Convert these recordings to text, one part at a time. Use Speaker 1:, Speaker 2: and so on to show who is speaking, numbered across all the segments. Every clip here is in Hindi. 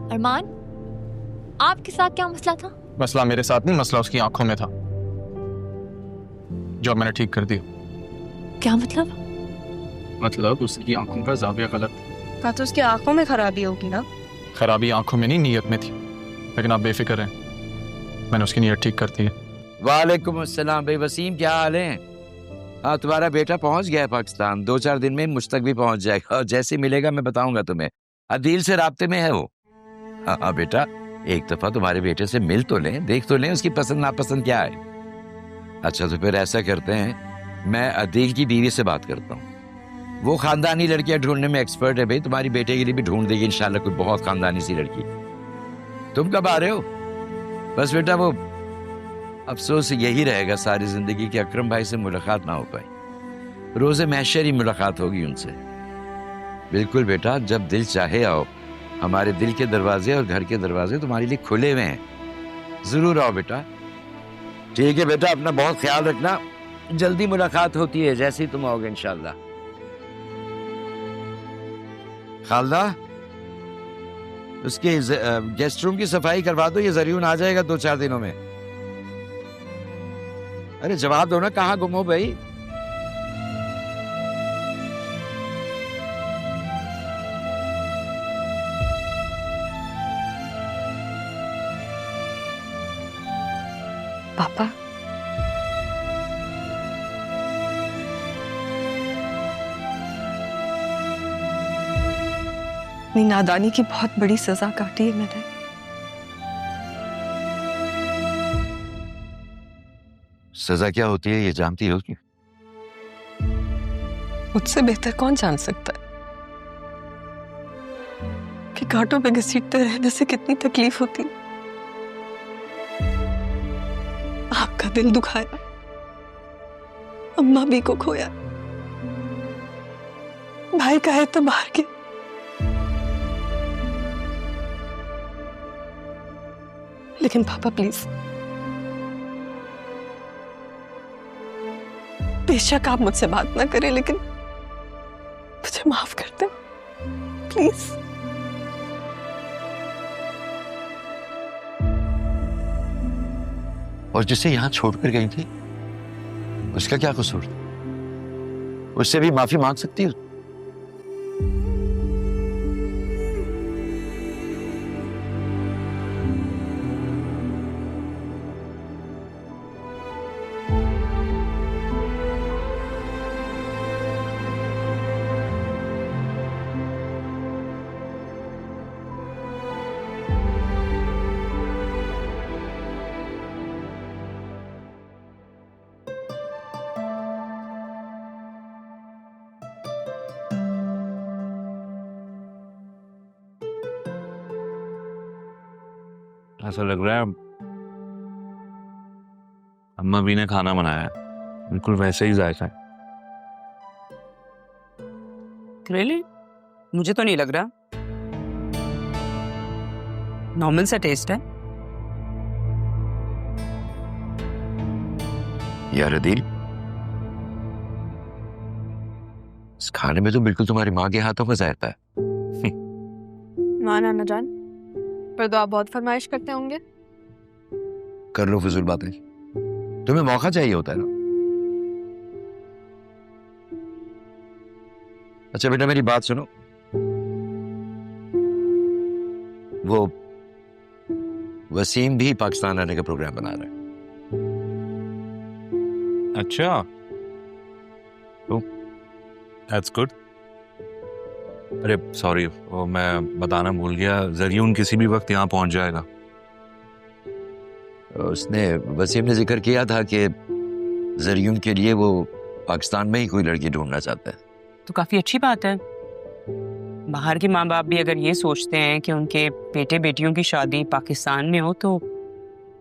Speaker 1: अरमान, आपके साथ क्या मसला था?
Speaker 2: मसला मेरे साथ नहीं, मसला उसकी आंखों में था जो मैंने ठीक कर दिया।
Speaker 1: क्या मतलब?
Speaker 2: मतलब उसकी आंखों का जाविया गलत।
Speaker 3: का तो उसकी आंखों में खराबी होगी ना।
Speaker 2: खराबी आंखों में नहीं, नीयत में थी। लेकिन आप बेफिक्र रहें, मैंने उसकी नीयत ठीक कर दी है।
Speaker 4: वालेकुम अस्सलाम भाई वसीम, क्या हाल है? हाँ, तुम्हारा बेटा पहुंच गया है पाकिस्तान। 2-4 दिन में मुझ तक भी पहुंच जाएगा और जैसे मिलेगा मैं बताऊंगा तुम्हें। अदील से राब्ते में है वो। हाँ हाँ बेटा, एक दफा तुम्हारे बेटे से मिल तो लें, देख तो लें उसकी पसंद नापसंद क्या है। अच्छा तो फिर ऐसा करते हैं, मैं अदील की बीवी से बात करता हूँ। वो खानदानी लड़कियां ढूंढने में एक्सपर्ट है भाई, तुम्हारी बेटे के लिए भी ढूंढ देगी इंशाल्लाह कोई बहुत खानदानी सी लड़की। तुम कब आ रहे हो? बस बेटा वो अफसोस यही रहेगा सारी जिंदगी कि अकरम भाई से मुलाकात ना हो पाई। रोजे महशर ही मुलाकात होगी उनसे। बिल्कुल बेटा, जब दिल चाहे आओ। हमारे दिल के दरवाजे और घर के दरवाजे तुम्हारे लिए खुले हुए हैं। जरूर आओ बेटा। ठीक है बेटा, अपना बहुत ख्याल रखना। जल्दी मुलाकात होती है जैसे ही तुम आओगे इंशाल्लाह। खालदा, उसके गेस्ट रूम की सफाई करवा दो, ये जरियून आ जाएगा 2-4 दिनों में। अरे जवाब दो ना, कहाँ गुम हो भाई?
Speaker 3: पापा, अपनी नादानी की बहुत बड़ी सजा काटी है मैंने।
Speaker 4: सजा क्या होती है ये जानती हो?
Speaker 3: मुझसे बेहतर कौन जान सकता है कि कांटों पे घसीटते रहने से कितनी तकलीफ होती है। आपका दिल दुखाया, अम्मा भी को खोया, भाई का है तो बाहर के। लेकिन पापा प्लीज, बेशक आप मुझसे बात ना करें, लेकिन मुझे माफ कर दें प्लीज।
Speaker 4: और जिसे यहाँ छोड़कर गई थी उसका क्या कसूर? उससे भी माफी मांग सकती हो।
Speaker 5: ऐसा लग रहा है अम्मा भी ने खाना बनाया है, बिल्कुल वैसे ही जायका है।
Speaker 6: Really? मुझे तो नहीं लग रहा। नॉर्मल सा टेस्ट है।
Speaker 4: यार अदील, इस खाने में तो बिल्कुल तुम्हारी माँ के हाथों का जायका है।
Speaker 3: हाँ नाना जान, पर तो आप बहुत फरमाइश करते होंगे।
Speaker 4: कर लो फिजूल बातें, तुम्हें मौका चाहिए होता है ना। अच्छा बेटा मेरी बात सुनो, वो वसीम भी पाकिस्तान आने का प्रोग्राम बना रहा है।
Speaker 5: अच्छा, तो दैट्स गुड। अरे सॉरी, वो मैं बताना भूल गया, जरियून किसी भी वक्त यहाँ पहुंच जाएगा।
Speaker 4: उसने, वसीम ने जिक्र किया था कि जरियून के लिए वो पाकिस्तान में ही कोई लड़की ढूंढना चाहता है।
Speaker 6: तो काफी अच्छी बात है। बाहर के माँ बाप भी अगर ये सोचते हैं कि उनके बेटे बेटियों की शादी पाकिस्तान में हो तो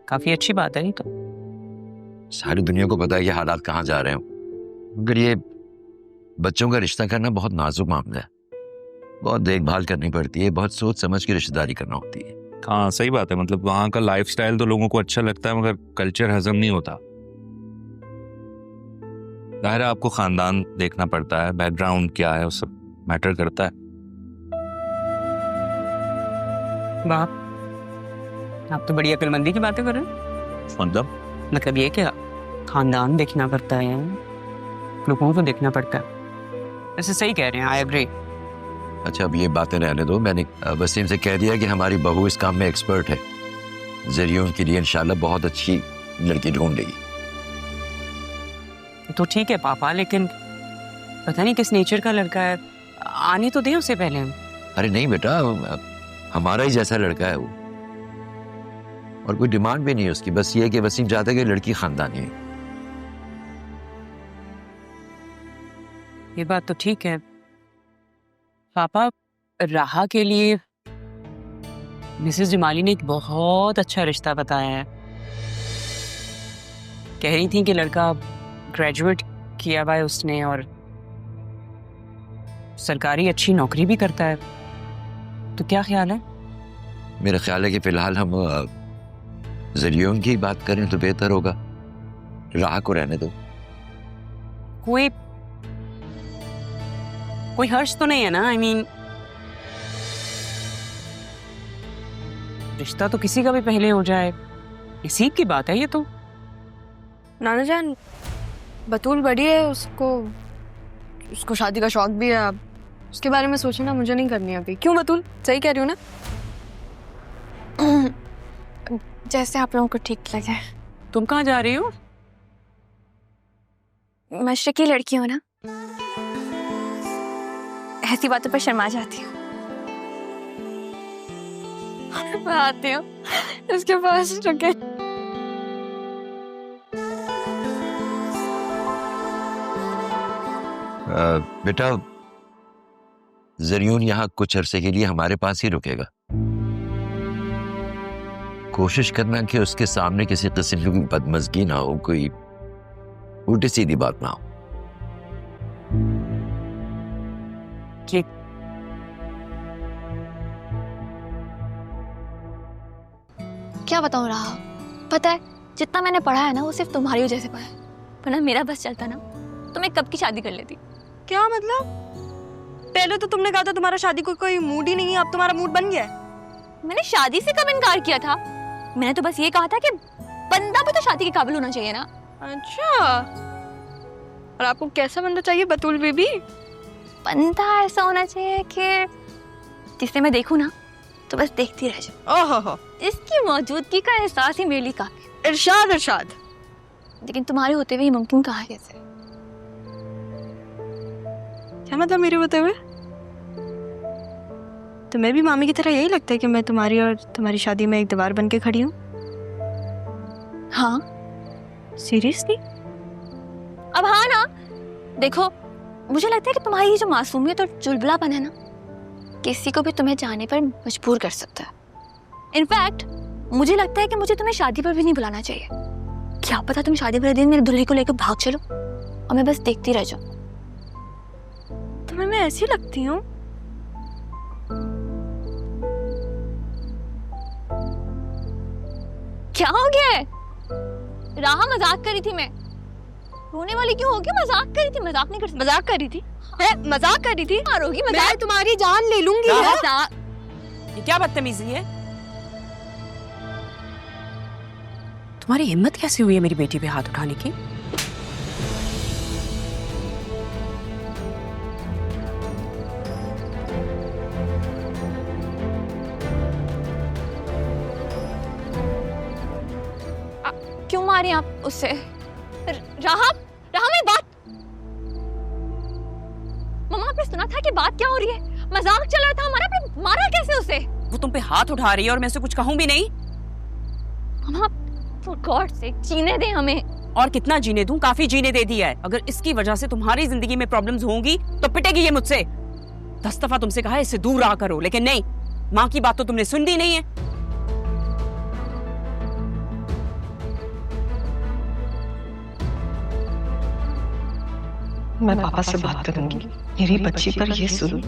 Speaker 6: काफी अच्छी बात है। ये तो
Speaker 4: सारी दुनिया को पता है ये हालात कहाँ जा रहे हैं, मगर ये बच्चों का रिश्ता करना बहुत नाजुक मामला है। बहुत देखभाल करनी पड़ती है, बहुत सोच समझ के रिश्तेदारी करना होती है।
Speaker 5: हाँ सही बात है, मतलब वहाँ का लाइफस्टाइल तो लोगों को अच्छा लगता है मगर कल्चर हजम नहीं होता। जाहिर है आपको खानदान देखना पड़ता है, बैकग्राउंड क्या है, वो सब मैटर करता है।
Speaker 6: वाह, आप तो बड़ी अक्लमंदी की बातें कर रहे हैं। मतलब ये क्या खानदान देखना पड़ता है, लोगों को देखना पड़ता है। वैसे सही कह रहे हैं, आई एग्री।
Speaker 4: अच्छा अब ये बातें रहने दो, मैंने वसीम से कह दिया कि हमारी बहू इस काम में एक्सपर्ट है, ज़रियून के लिए इंशाल्लाह बहुत अच्छी लड़की ढूंढ लेगी।
Speaker 6: तो ठीक है पापा, लेकिन पता नहीं किस नेचर का लड़का है, आने तो दे उसे पहले।
Speaker 4: अरे नहीं बेटा, हमारा ही जैसा लड़का है वो, और कोई डिमांड भी नहीं है उसकी, बस ये है कि वसीम चाहता है कि लड़की खानदानी है।
Speaker 6: ये बात तो ठीक है पापा। राहा के लिए मिसेस जमाली ने एक बहुत अच्छा रिश्ता बताया है। कह रही थी कि लड़का ग्रेजुएट किया हुआ है उसने और सरकारी अच्छी नौकरी भी करता है। तो क्या ख्याल है?
Speaker 4: मेरा ख्याल है कि फिलहाल हम ज़रियून की बात करें तो बेहतर होगा, राह को रहने दो।
Speaker 6: कोई हर्ष तो नहीं है ना? आई मीन रिश्ता तो किसी का भी पहले हो जाए, नसीब की बात है ये तो।
Speaker 7: नाना जान, बतूल बड़ी है, उसको शादी का शौक भी है। अब उसके बारे में सोचना मुझे नहीं करनी अभी। क्यों बतूल, सही कह रही हूँ ना?
Speaker 1: जैसे आप लोगों को ठीक लगे।
Speaker 6: तुम कहाँ जा रही हो?
Speaker 1: मशरकी लड़की हो ना, ऐसी बातों पर शर्मा जाती हूँ। मैं आती हूँ इसके पास, रुके।
Speaker 4: बेटा ज़रियून यहाँ कुछ अरसे के लिए हमारे पास ही रुकेगा। कोशिश करना कि उसके सामने किसी किस्म की बदमज़गी ना हो, कोई उल्टी सीधी बात ना हो।
Speaker 6: ठीक।
Speaker 1: क्या बताऊँ राहा, पता है जितना मैंने पढ़ा है ना वो सिर्फ तुम्हारी वजह से पढ़ा है, वरना मेरा बस चलता ना तो मैं कब की शादी कर लेती।
Speaker 7: क्या मतलब? पहले तो तुमने कहा था तुम्हारा शादी को कोई मूड ही नहीं है, अब तुम्हारा मूड बन गया है।
Speaker 1: मैंने शादी से कब इनकार किया था? मैंने तो बस ये कहा था कि बंदा भी तो शादी के काबिल होना चाहिए ना।
Speaker 7: अच्छा, और आपको कैसा बंदा चाहिए बतूल बेबी?
Speaker 1: बंदा ऐसा होना चाहिए कि जिसे मैं देखूं ना तो बस देखती रह जाऊं।
Speaker 7: ओहो,
Speaker 1: इसकी मौजूदगी का एहसास ही मेरे लिए काफी।
Speaker 7: इरशाद इरशाद।
Speaker 1: लेकिन तुम्हारे होते हुए मुमकिन कहाँ है? कैसे?
Speaker 7: क्या मतलब मेरे होते हुए? तुम्हें भी मामी की तरह यही लगता है कि मैं तुम्हारी और तुम्हारी शादी में एक दीवार बन के खड़ी हूँ?
Speaker 1: हाँ।
Speaker 7: सीरियसली?
Speaker 1: अब हाँ ना, देखो मुझे लगता है कि तुम्हारी ये जो मासूमियत और चुलबुलापन है ना, किसी को भी तुम्हें जाने पर मजबूर कर सकता है। इनफैक्ट मुझे लगता है कि मुझे तुम्हें शादी पर भी नहीं बुलाना चाहिए। क्या पता तुम शादी वाले दिन मेरे दूल्हे को लेकर भाग चलो और मैं बस देखती रह जाऊं।
Speaker 7: तुम्हें मैं ऐसी लगती हूँ?
Speaker 1: क्या हो गया है? राहा मजाक करी थी मैं। रोने वाली क्यों हो गई? मजाक करी थी, मजाक नहीं कर सकती।
Speaker 7: मजाक कर रही थी? मजाक कर रही थी?
Speaker 1: मारोगी
Speaker 7: मैं
Speaker 1: मजाक?
Speaker 7: तुम्हारी जान ले लूंगी।
Speaker 6: ये क्या बदतमीजी है? तुम्हारी हिम्मत कैसे हुई है मेरी बेटी पे हाथ उठाने की?
Speaker 1: क्यों मारी आप उससे? राहा, राहा मेरी बात। मम्मा आपने सुना था कि बात क्या हो रही है? मजाक चल रहा था हमारा, आपने मारा कैसे उसे?
Speaker 6: वो तुम पे हाथ उठा रही है और मैं उसे कुछ कहूं भी नहीं।
Speaker 1: मम्मा फॉर गॉड सेक जीने दें हमें।
Speaker 6: और कितना जीने दूं? काफी जीने दे दिया है। अगर इसकी वजह से तुम्हारी जिंदगी में प्रॉब्लम्स होंगी तो पिटेगी ये मुझसे। 10 दफा तुमसे कहा है इससे दूर रहा करो, लेकिन नहीं, माँ की बात तो तुमने सुन दी नहीं है।
Speaker 3: मैं पापा से बात करूंगी, मेरी बच्ची पर ये जुल्म